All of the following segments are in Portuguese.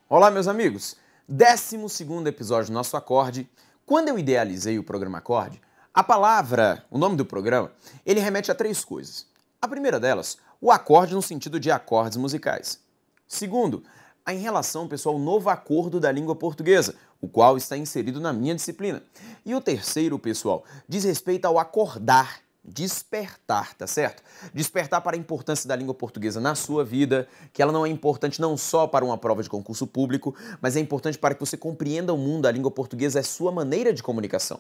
Olá, meus amigos! 12º episódio do nosso Acorde. Quando eu idealizei o programa Acorde, a palavra, o nome do programa, ele remete a 3 coisas. A primeira delas, o acorde no sentido de acordes musicais. Segundo, em relação, pessoal, ao novo acordo da língua portuguesa, o qual está inserido na minha disciplina. E o terceiro, pessoal, diz respeito ao acordar, despertar, tá certo? Despertar para a importância da língua portuguesa na sua vida, que ela não é importante não só para uma prova de concurso público, mas é importante para que você compreenda o mundo. A língua portuguesa é sua maneira de comunicação.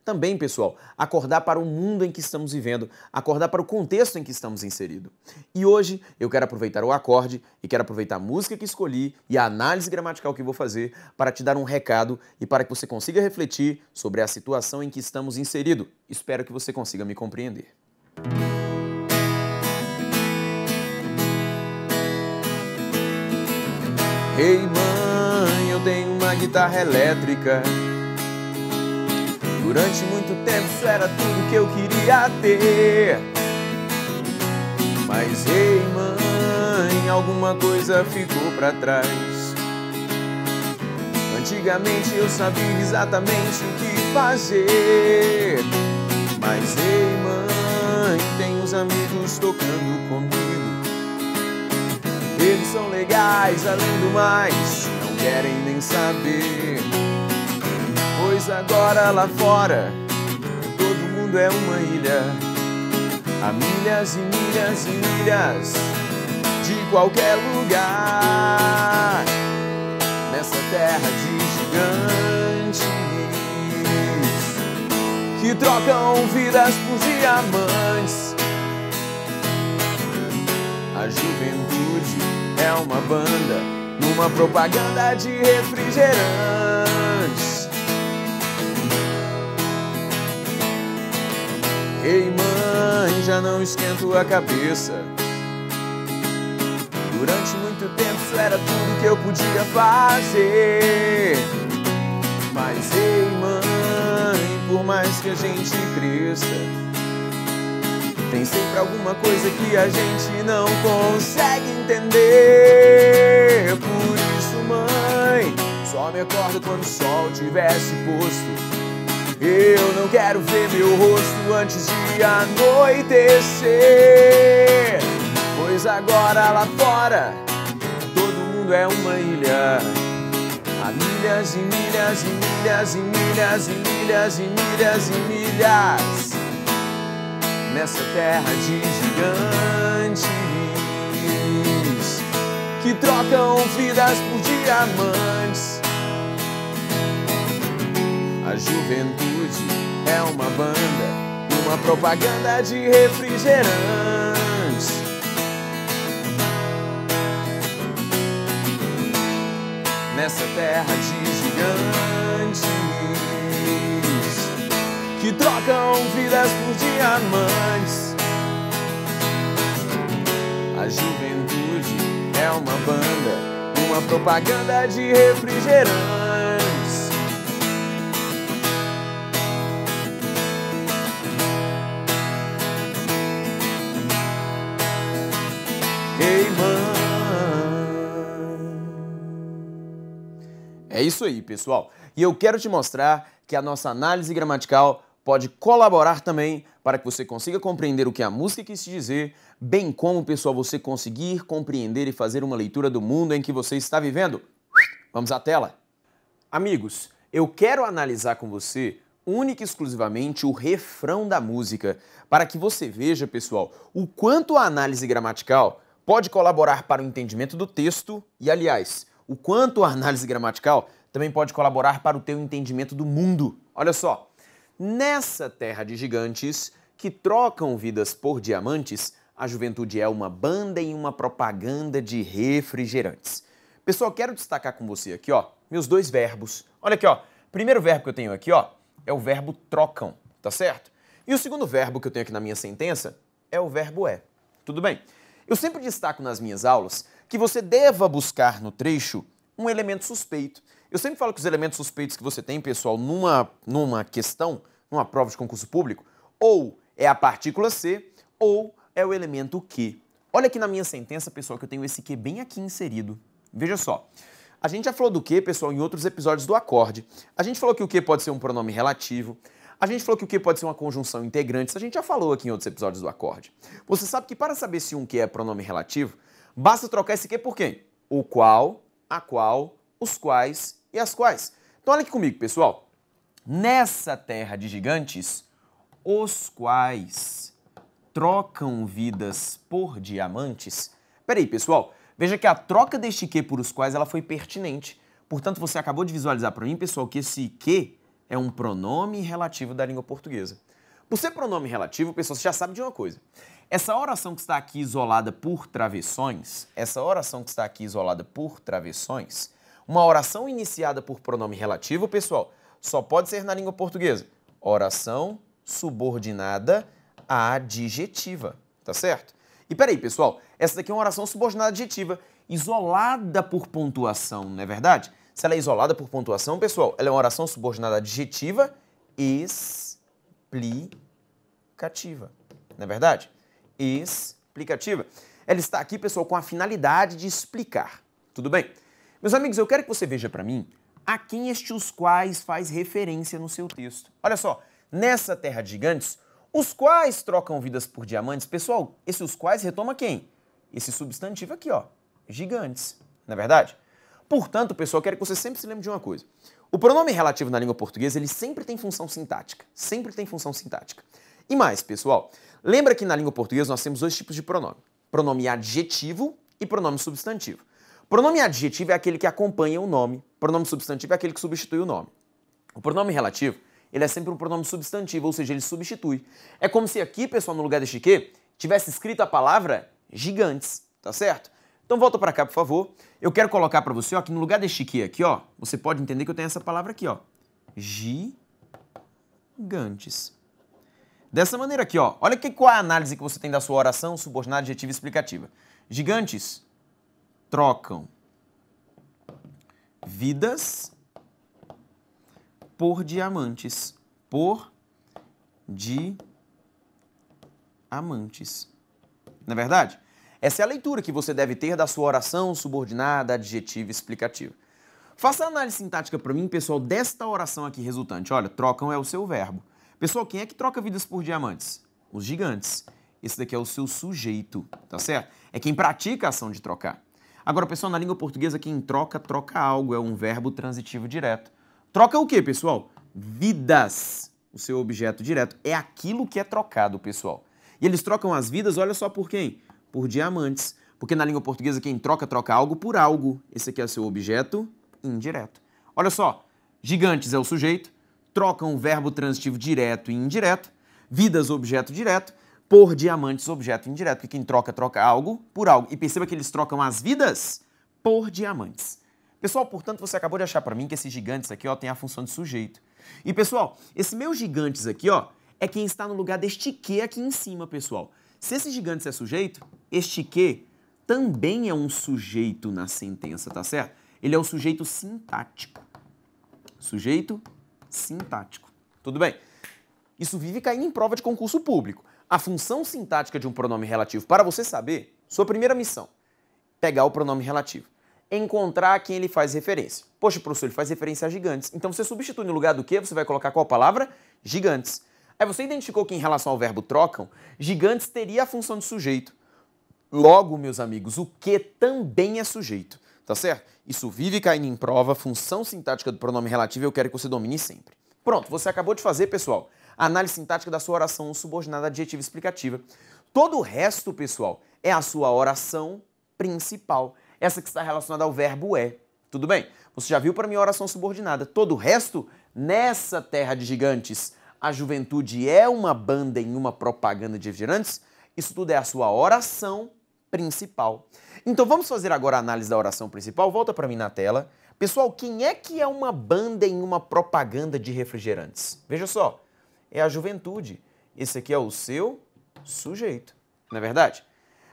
Também, pessoal, acordar para o mundo em que estamos vivendo, acordar para o contexto em que estamos inseridos. E hoje eu quero aproveitar o acorde e quero aproveitar a música que escolhi e a análise gramatical que vou fazer para te dar um recado e para que você consiga refletir sobre a situação em que estamos inseridos. Espero que você consiga me compreender. Ei, mãe, eu tenho uma guitarra elétrica. Durante muito tempo isso era tudo que eu queria ter. Mas ei, mãe, alguma coisa ficou pra trás. Antigamente eu sabia exatamente o que fazer. Mas ei, mãe, tem uns amigos tocando comigo. Eles são legais, além do mais, não querem nem saber. Pois agora lá fora, todo mundo é uma ilha. Há milhas e milhas e milhas de qualquer lugar. Nessa terra de gigantes que trocam vidas por diamantes. A juventude é uma banda numa propaganda de refrigerantes. Ei, mãe, já não esquento a cabeça. Durante muito tempo isso era tudo que eu podia fazer. Mas ei, mãe, por mais que a gente cresça, tem sempre alguma coisa que a gente não consegue entender. Por isso, mãe, só me acordo quando o sol tivesse posto. Eu não quero ver meu rosto antes de anoitecer. Pois agora lá fora, todo mundo é uma ilha. Há milhas e milhas e milhas e milhas e milhas e milhas e milhas nessa terra de gigantes que trocam vidas por diamantes. A juventude é uma banda, uma propaganda de refrigerantes. Nessa terra de gigantes que trocam vidas por diamantes. A juventude é uma banda, uma propaganda de refrigerantes. Ei, mãe. É isso aí, pessoal. E eu quero te mostrar que a nossa análise gramatical pode colaborar também para que você consiga compreender o que a música quis te dizer, bem como, pessoal, você conseguir compreender e fazer uma leitura do mundo em que você está vivendo. Vamos à tela. Amigos, eu quero analisar com você única e exclusivamente o refrão da música, para que você veja, pessoal, o quanto a análise gramatical pode colaborar para o entendimento do texto e, aliás, o quanto a análise gramatical também pode colaborar para o teu entendimento do mundo. Olha só, nessa terra de gigantes que trocam vidas por diamantes, a juventude é uma banda e uma propaganda de refrigerantes. Pessoal, quero destacar com você aqui, ó, meus 2 verbos. Olha aqui, ó, primeiro verbo que eu tenho aqui, ó, é o verbo trocam, tá certo? E o segundo verbo que eu tenho aqui na minha sentença é o verbo é. Tudo bem? Eu sempre destaco nas minhas aulas que você deva buscar no trecho um elemento suspeito. Eu sempre falo que os elementos suspeitos que você tem, pessoal, numa questão, numa prova de concurso público, ou é a partícula C, ou é o elemento que. Olha aqui na minha sentença, pessoal, que eu tenho esse que bem aqui inserido. Veja só. A gente já falou do que, pessoal, em outros episódios do acorde. A gente falou que o que pode ser um pronome relativo. A gente falou que o que pode ser uma conjunção integrante. A gente já falou aqui em outros episódios do acorde. Você sabe que para saber se um que é pronome relativo, basta trocar esse que por quem? O qual, a qual, os quais e as quais. Então olha aqui comigo, pessoal. Nessa terra de gigantes, os quais trocam vidas por diamantes. Peraí, pessoal. Veja que a troca deste que por os quais ela foi pertinente. Portanto, você acabou de visualizar para mim, pessoal, que esse que é um pronome relativo da língua portuguesa. Por ser pronome relativo, pessoal, você já sabe de uma coisa. Essa oração que está aqui isolada por travessões, uma oração iniciada por pronome relativo, pessoal, só pode ser na língua portuguesa. Oração subordinada adjetiva, tá certo? E peraí, pessoal, essa daqui é uma oração subordinada adjetiva, isolada por pontuação, não é verdade? Se ela é isolada por pontuação, pessoal, ela é uma oração subordinada adjetiva explicativa, não é verdade? Explicativa. Ela está aqui, pessoal, com a finalidade de explicar, tudo bem? Meus amigos, eu quero que você veja para mim a quem os quais faz referência no seu texto. Olha só, nessa terra de gigantes, os quais trocam vidas por diamantes. Pessoal, esse os quais retoma quem? Esse substantivo aqui, ó, gigantes, não é verdade? Portanto, pessoal, eu quero que você sempre se lembre de uma coisa. O pronome relativo na língua portuguesa, ele sempre tem função sintática. Sempre tem função sintática. E mais, pessoal, lembra que na língua portuguesa nós temos dois tipos de pronome. Pronome adjetivo e pronome substantivo. Pronome adjetivo é aquele que acompanha o nome. Pronome substantivo é aquele que substitui o nome. O pronome relativo, ele é sempre um pronome substantivo, ou seja, ele substitui. É como se aqui, pessoal, no lugar deste que, tivesse escrito a palavra gigantes, tá certo? Então volta para cá, por favor. Eu quero colocar para você, ó, que no lugar deste que aqui, ó, você pode entender que eu tenho essa palavra aqui, ó, gigantes. Dessa maneira aqui, ó, olha qual é a análise que você tem da sua oração subordinada adjetiva explicativa. Gigantes trocam vidas por diamantes. Por diamantes. Não é verdade? Essa é a leitura que você deve ter da sua oração subordinada adjetiva explicativa. Faça a análise sintática para mim, pessoal, desta oração aqui resultante. Olha, trocam é o seu verbo. Pessoal, quem é que troca vidas por diamantes? Os gigantes. Esse daqui é o seu sujeito, tá certo? É quem pratica a ação de trocar. Agora, pessoal, na língua portuguesa, quem troca, troca algo. É um verbo transitivo direto. Troca o quê, pessoal? Vidas. O seu objeto direto é aquilo que é trocado, pessoal. E eles trocam as vidas, olha só por quem? Por diamantes. Porque na língua portuguesa, quem troca, troca algo por algo. Esse aqui é o seu objeto indireto. Olha só, gigantes é o sujeito, trocam o verbo transitivo direto e indireto, vidas, objeto direto, por diamantes, objeto indireto, porque quem troca, troca algo por algo. E perceba que eles trocam as vidas por diamantes. Pessoal, portanto, você acabou de achar para mim que esses gigantes aqui, ó, tem a função de sujeito. E, pessoal, esse meus gigantes aqui, ó, é quem está no lugar deste que aqui em cima, pessoal. Se esse gigantes é sujeito, este que também é um sujeito na sentença, tá certo? Ele é o sujeito sintático. Sujeito sintático. Tudo bem? Isso vive caindo em prova de concurso público. A função sintática de um pronome relativo, para você saber, sua primeira missão, pegar o pronome relativo. Encontrar a quem ele faz referência. Poxa, professor, ele faz referência a gigantes. Então você substitui no lugar do que, você vai colocar qual palavra? Gigantes. Aí você identificou que em relação ao verbo trocam, gigantes teria a função de sujeito. Logo, meus amigos, o que também é sujeito. Tá certo? Isso vive caindo em prova, função sintática do pronome relativo, eu quero que você domine sempre. Pronto, você acabou de fazer, pessoal, a análise sintática da sua oração subordinada adjetiva explicativa. Todo o resto, pessoal, é a sua oração principal. Essa que está relacionada ao verbo é. Tudo bem? Você já viu para mim a oração subordinada. Todo o resto, nessa terra de gigantes, a juventude é uma banda em uma propaganda de refrigerantes? Isso tudo é a sua oração principal. Então vamos fazer agora a análise da oração principal. Volta para mim na tela. Pessoal, quem é que é uma banda em uma propaganda de refrigerantes? Veja só, é a juventude. Esse aqui é o seu sujeito, não é verdade?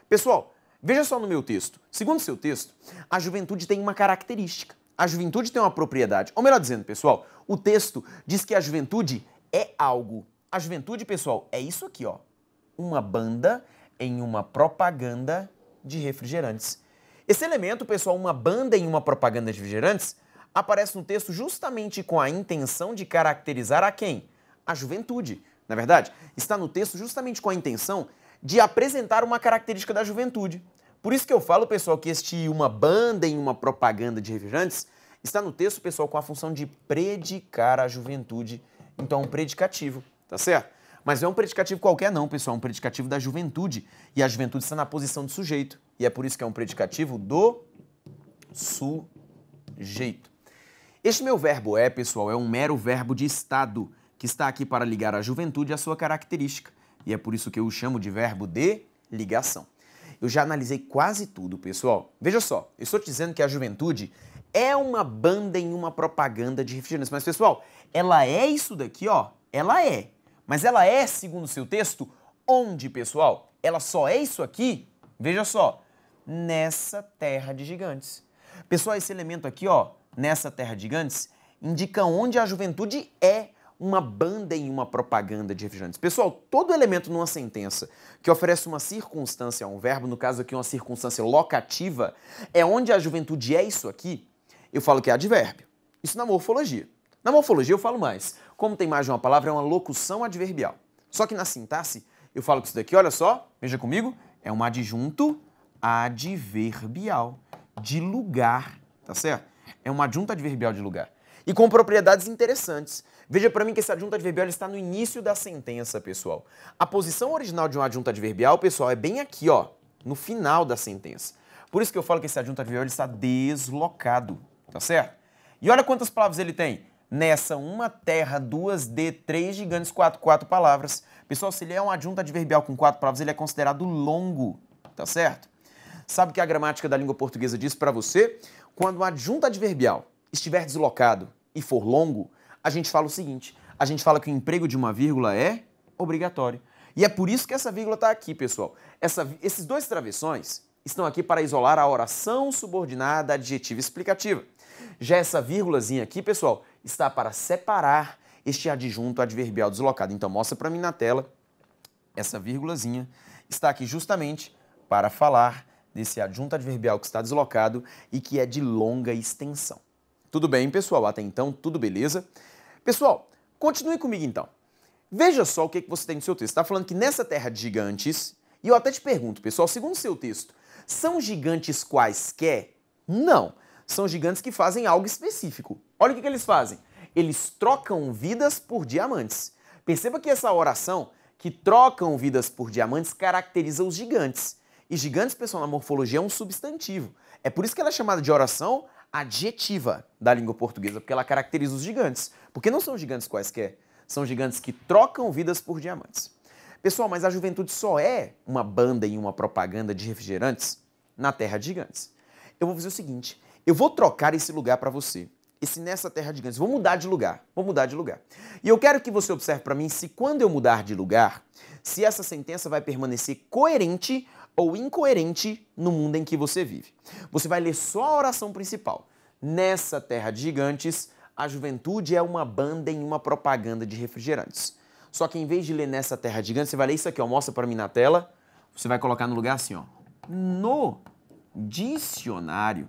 Pessoal, veja só no meu texto. Segundo o seu texto, a juventude tem uma característica. A juventude tem uma propriedade. Ou melhor dizendo, pessoal, o texto diz que a juventude é algo. A juventude, pessoal, é isso aqui, ó. Uma banda em uma propaganda de refrigerantes. Esse elemento, pessoal, uma banda em uma propaganda de refrigerantes, aparece no texto justamente com a intenção de caracterizar a quem? A juventude. Na verdade, está no texto justamente com a intenção de apresentar uma característica da juventude. Por isso que eu falo, pessoal, que este uma banda em uma propaganda de refrigerantes está no texto, pessoal, com a função de predicar a juventude. Então, um predicativo, tá certo? Mas não é um predicativo qualquer não, pessoal, é um predicativo da juventude. E a juventude está na posição de sujeito. E é por isso que é um predicativo do sujeito. Este meu verbo é, pessoal, é um mero verbo de estado, que está aqui para ligar a juventude à sua característica. E é por isso que eu o chamo de verbo de ligação. Eu já analisei quase tudo, pessoal. Veja só, eu estou te dizendo que a juventude é uma banda em uma propaganda de refrigerantes. Mas, pessoal, ela é isso daqui, ó. Ela é. Mas ela é, segundo o seu texto, onde, pessoal? Ela só é isso aqui, veja só, nessa terra de gigantes. Pessoal, esse elemento aqui, ó, nessa terra de gigantes, indica onde a juventude é uma banda em uma propaganda de refrigerantes. Pessoal, todo elemento numa sentença que oferece uma circunstância a um verbo, no caso aqui uma circunstância locativa, é onde a juventude é isso aqui, eu falo que é advérbio. Isso na morfologia. Na morfologia eu falo mais. Como tem mais de uma palavra, é uma locução adverbial. Só que na sintaxe, eu falo que isso daqui, olha só, veja comigo, é um adjunto adverbial de lugar, tá certo? É um adjunto adverbial de lugar. E com propriedades interessantes. Veja para mim que esse adjunto adverbial está no início da sentença, pessoal. A posição original de um adjunto adverbial, pessoal, é bem aqui, ó, no final da sentença. Por isso que eu falo que esse adjunto adverbial está deslocado, tá certo? E olha quantas palavras ele tem. Nessa, uma terra, duas de, três gigantes, quatro palavras. Pessoal, se ele é um adjunto adverbial com 4 palavras, ele é considerado longo, tá certo? Sabe o que a gramática da língua portuguesa diz para você? Quando um adjunto adverbial estiver deslocado e for longo, a gente fala o seguinte, a gente fala que o emprego de uma vírgula é obrigatório. E é por isso que essa vírgula está aqui, pessoal. Esses dois travessões estão aqui para isolar a oração subordinada adjetiva explicativa. Já essa vírgulazinha aqui, pessoal, está para separar este adjunto adverbial deslocado. Então, mostra para mim na tela, essa vírgulazinha está aqui justamente para falar desse adjunto adverbial que está deslocado e que é de longa extensão. Tudo bem, pessoal? Até então, tudo beleza? Pessoal, continue comigo então. Veja só o que você tem no seu texto. Está falando que nessa terra de gigantes, e eu até te pergunto, pessoal, segundo o seu texto, são gigantes quaisquer? Não. São gigantes que fazem algo específico. Olha o que eles fazem. Eles trocam vidas por diamantes. Perceba que essa oração, que trocam vidas por diamantes, caracteriza os gigantes. E gigantes, pessoal, na morfologia é um substantivo. É por isso que ela é chamada de oração adjetiva da língua portuguesa, porque ela caracteriza os gigantes. Porque não são gigantes quaisquer, são gigantes que trocam vidas por diamantes. Pessoal, mas a juventude só é uma banda em uma propaganda de refrigerantes na terra de gigantes. Eu vou fazer o seguinte, eu vou trocar esse lugar para você. Esse nessa terra de gigantes. Vou mudar de lugar. E eu quero que você observe para mim se quando eu mudar de lugar, se essa sentença vai permanecer coerente ou incoerente no mundo em que você vive. Você vai ler só a oração principal. Nessa terra de gigantes, a juventude é uma banda em uma propaganda de refrigerantes. Só que em vez de ler nessa terra de gigantes, você vai ler isso aqui, ó, mostra para mim na tela. Você vai colocar no lugar assim, ó. No dicionário,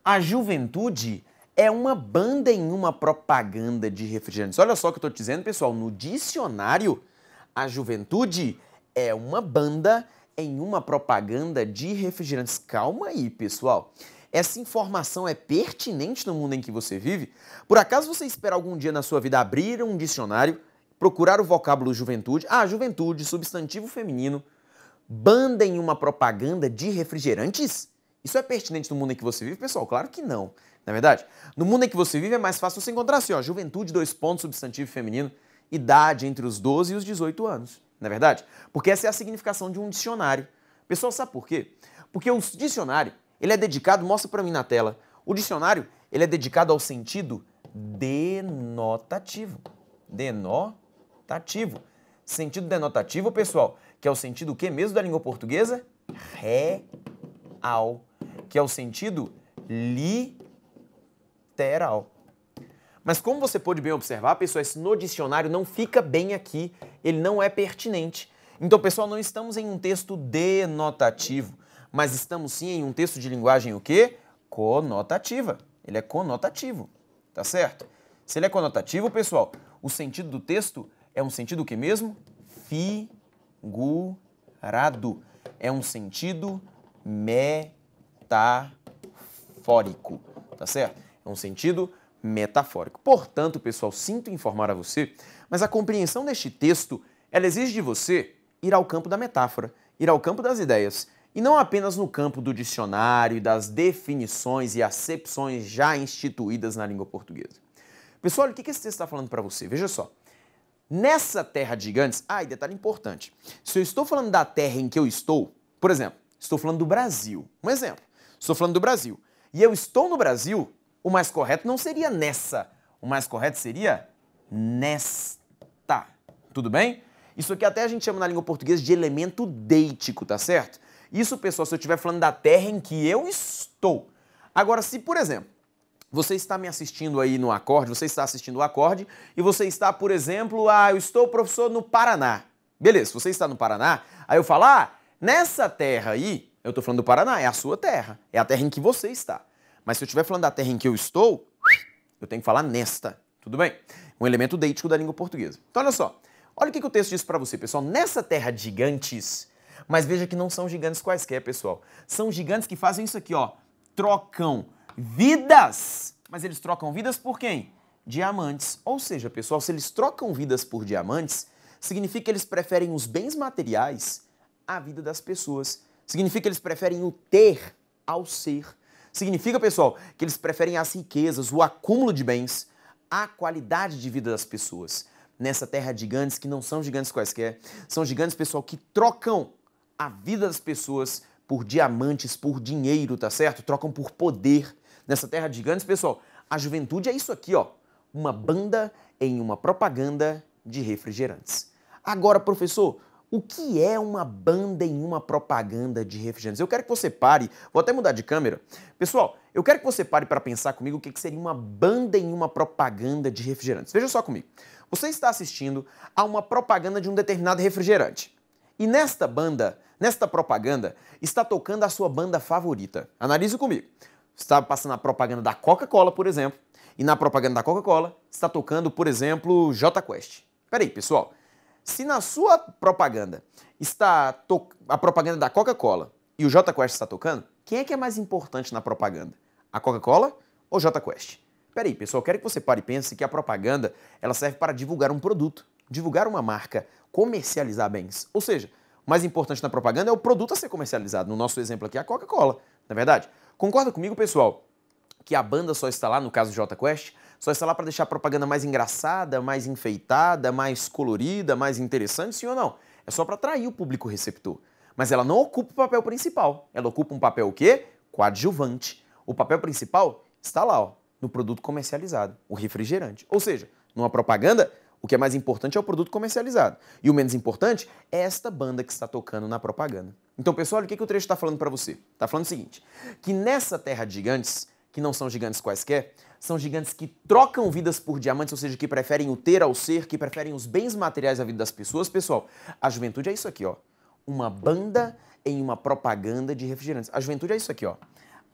a juventude é uma banda em uma propaganda de refrigerantes. Olha só o que eu estou te dizendo, pessoal. No dicionário, a juventude é uma banda em uma propaganda de refrigerantes. Calma aí, pessoal. Essa informação é pertinente no mundo em que você vive? Por acaso você espera algum dia na sua vida abrir um dicionário, procurar o vocábulo juventude? Ah, juventude, substantivo feminino, banda em uma propaganda de refrigerantes? Isso é pertinente no mundo em que você vive, pessoal? Claro que não, não é verdade? No mundo em que você vive é mais fácil você encontrar assim, ó, juventude, 2 pontos, substantivo feminino, idade entre os 12 e os 18 anos, não é verdade? Porque essa é a significação de um dicionário. Pessoal, sabe por quê? Porque o dicionário, ele é dedicado, mostra para mim na tela, o dicionário, ele é dedicado ao sentido denotativo. Denotativo. Sentido denotativo, pessoal, que é o sentido o quê mesmo da língua portuguesa? Real. Que é o sentido literal. Mas como você pode bem observar, pessoal, esse no dicionário não fica bem aqui, ele não é pertinente. Então, pessoal, não estamos em um texto denotativo, mas estamos sim em um texto de linguagem o quê? Conotativa. Ele é conotativo, tá certo? Se ele é conotativo, pessoal, o sentido do texto é um sentido o que mesmo? Figurado. É um sentido metafórico, tá certo? É um sentido metafórico. Portanto, pessoal, sinto informar a você, mas a compreensão deste texto, ela exige de você ir ao campo da metáfora, ir ao campo das ideias, e não apenas no campo do dicionário e das definições e acepções já instituídas na língua portuguesa. Pessoal, o que esse texto está falando para você? Veja só. Nessa terra de gigantes, e detalhe importante, se eu estou falando da terra em que eu estou, por exemplo, estou falando do Brasil, um exemplo, estou falando do Brasil, e eu estou no Brasil, o mais correto não seria nessa, o mais correto seria nesta, tudo bem? Isso aqui até a gente chama na língua portuguesa de elemento deítico, tá certo? Isso, pessoal, se eu estiver falando da terra em que eu estou. Agora, se, por exemplo, você está me assistindo aí no acorde, você está assistindo o acorde e você está, por exemplo, eu estou, professor, no Paraná. Beleza, se você está no Paraná, aí eu falo, nessa terra aí, eu estou falando do Paraná, é a sua terra, é a terra em que você está. Mas se eu estiver falando da terra em que eu estou, eu tenho que falar nesta, tudo bem? Um elemento deítico da língua portuguesa. Então, olha só, olha o que o texto diz para você, pessoal. Nessa terra de gigantes, mas veja que não são gigantes quaisquer, pessoal. São gigantes que fazem isso aqui, ó, trocam vidas, mas eles trocam vidas por quem? Diamantes. Ou seja, pessoal, se eles trocam vidas por diamantes, significa que eles preferem os bens materiais à vida das pessoas. Significa que eles preferem o ter ao ser. Significa, pessoal, que eles preferem as riquezas, o acúmulo de bens, à qualidade de vida das pessoas. Nessa terra de gigantes, que não são gigantes quaisquer, são gigantes, pessoal, que trocam a vida das pessoas por diamantes, por dinheiro, tá certo? Trocam por poder. Nessa terra de gigantes, pessoal, a juventude é isso aqui, ó. Uma banda em uma propaganda de refrigerantes. Agora, professor, o que é uma banda em uma propaganda de refrigerantes? Eu quero que você pare, vou até mudar de câmera. Pessoal, eu quero que você pare para pensar comigo o que seria uma banda em uma propaganda de refrigerantes. Veja só comigo. Você está assistindo a uma propaganda de um determinado refrigerante. E nesta banda, nesta propaganda, está tocando a sua banda favorita. Analise comigo. Está passando a propaganda da Coca-Cola, por exemplo, e na propaganda da Coca-Cola está tocando, por exemplo, Jota Quest. Peraí, pessoal. Se na sua propaganda está a propaganda da Coca-Cola e o Jota Quest está tocando, quem é que é mais importante na propaganda? A Coca-Cola ou o Jota Quest? Peraí, pessoal, eu quero que você pare e pense que a propaganda ela serve para divulgar um produto, divulgar uma marca, comercializar bens. Ou seja, o mais importante na propaganda é o produto a ser comercializado. No nosso exemplo aqui, a Coca-Cola, não é verdade? Concorda comigo, pessoal, que a banda só está lá, no caso do Jota Quest, só está lá para deixar a propaganda mais engraçada, mais enfeitada, mais colorida, mais interessante, sim ou não? É só para atrair o público receptor. Mas ela não ocupa o papel principal. Ela ocupa um papel o quê? Coadjuvante. O papel principal está lá, ó, no produto comercializado, o refrigerante. Ou seja, numa propaganda, o que é mais importante é o produto comercializado. E o menos importante é esta banda que está tocando na propaganda. Então, pessoal, olha o que o trecho está falando para você. Está falando o seguinte, que nessa terra de gigantes, que não são gigantes quaisquer, são gigantes que trocam vidas por diamantes, ou seja, que preferem o ter ao ser, que preferem os bens materiais à vida das pessoas. Pessoal, a juventude é isso aqui, ó. Uma banda em uma propaganda de refrigerantes. A juventude é isso aqui, ó.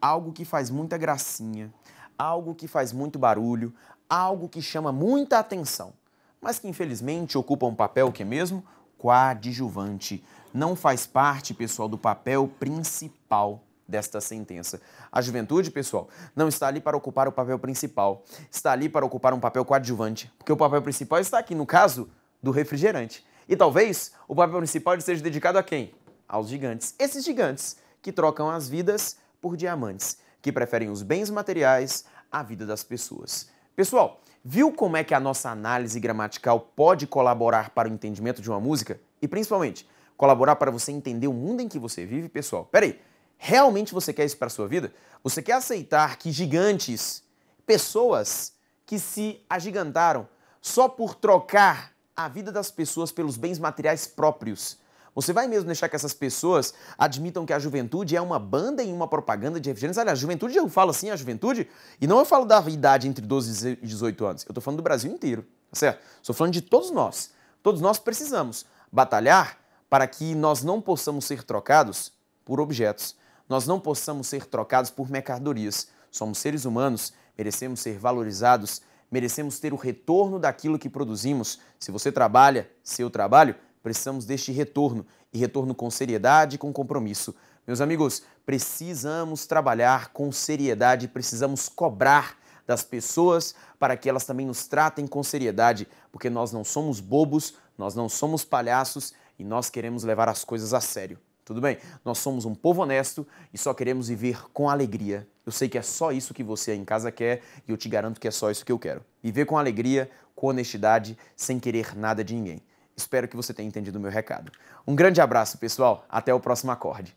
Algo que faz muita gracinha, algo que faz muito barulho, algo que chama muita atenção, mas que infelizmente ocupa um papel que é mesmo coadjuvante. Não faz parte, pessoal, do papel principal desta sentença. A juventude, pessoal, não está ali para ocupar o papel principal, está ali para ocupar um papel coadjuvante, porque o papel principal está aqui, no caso do refrigerante. E talvez o papel principal esteja dedicado a quem? Aos gigantes. Esses gigantes que trocam as vidas por diamantes, que preferem os bens materiais à vida das pessoas. Pessoal, viu como é que a nossa análise gramatical pode colaborar para o entendimento de uma música? E principalmente, colaborar para você entender o mundo em que você vive, pessoal? Peraí, realmente você quer isso para a sua vida? Você quer aceitar que gigantes, pessoas que se agigantaram só por trocar a vida das pessoas pelos bens materiais próprios, você vai mesmo deixar que essas pessoas admitam que a juventude é uma banda em uma propaganda de refrigerantes? Aliás, a juventude, eu falo assim, a juventude, e não eu falo da idade entre 12 e 18 anos, eu estou falando do Brasil inteiro, tá certo? Estou falando de todos nós. Todos nós precisamos batalhar para que nós não possamos ser trocados por objetos, nós não possamos ser trocados por mercadorias. Somos seres humanos, merecemos ser valorizados, merecemos ter o retorno daquilo que produzimos. Se você trabalha, se eu trabalho, precisamos deste retorno, e retorno com seriedade e com compromisso. Meus amigos, precisamos trabalhar com seriedade, precisamos cobrar das pessoas para que elas também nos tratem com seriedade, porque nós não somos bobos, nós não somos palhaços e nós queremos levar as coisas a sério. Tudo bem? Nós somos um povo honesto e só queremos viver com alegria. Eu sei que é só isso que você aí em casa quer e eu te garanto que é só isso que eu quero. Viver com alegria, com honestidade, sem querer nada de ninguém. Espero que você tenha entendido o meu recado. Um grande abraço, pessoal. Até o próximo acorde.